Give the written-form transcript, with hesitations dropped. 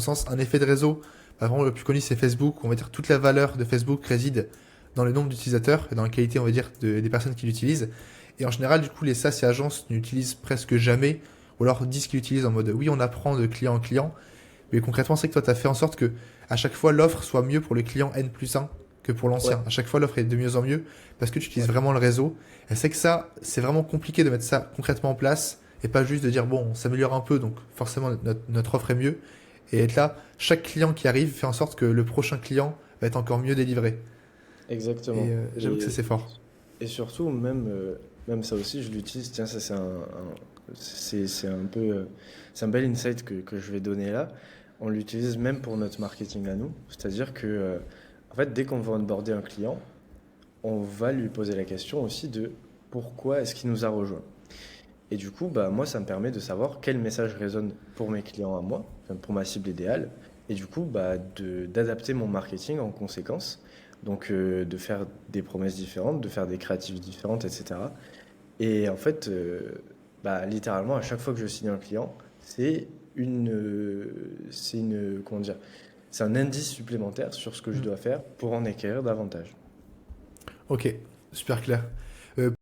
sens, un effet de réseau. Par exemple, le plus connu, c'est Facebook. On va dire toute la valeur de Facebook réside dans le nombre d'utilisateurs et dans la qualité, on va dire, des personnes qui l'utilisent. Et en général, du coup, les SaaS et agences n'utilisent presque jamais, ou alors disent qu'ils l'utilisent en mode oui, on apprend de client en client. Mais concrètement, c'est que toi, tu as fait en sorte que à chaque fois, l'offre soit mieux pour le client N plus 1 que pour Ouais, l'ancien. À chaque fois, l'offre est de mieux en mieux parce que tu utilises ouais, vraiment le réseau. Et c'est que ça, c'est vraiment compliqué de mettre ça concrètement en place et pas juste de dire, bon, on s'améliore un peu, donc forcément, notre offre est mieux. Et être là, chaque client qui arrive fait en sorte que le prochain client va être encore mieux délivré. Et exactement. j'avoue que ça, c'est fort. Et surtout, même ça aussi, je l'utilise. Tiens, ça, c'est un peu, c'est un bel insight que je vais donner là. On l'utilise même pour notre marketing à nous. C'est-à-dire que, en fait, dès qu'on va onboarder un client, on va lui poser la question aussi de pourquoi est-ce qu'il nous a rejoint. Et du coup, bah, moi, ça me permet de savoir quel message résonne pour mes clients à moi, enfin, pour ma cible idéale. Et du coup, bah, d'adapter mon marketing en conséquence. Donc, de faire des promesses différentes, de faire des créatives différentes, etc. Et en fait, bah, littéralement, à chaque fois que je signe un client, comment dire, c'est un indice supplémentaire sur ce que je Mm. dois faire pour en acquérir davantage. Ok, super clair.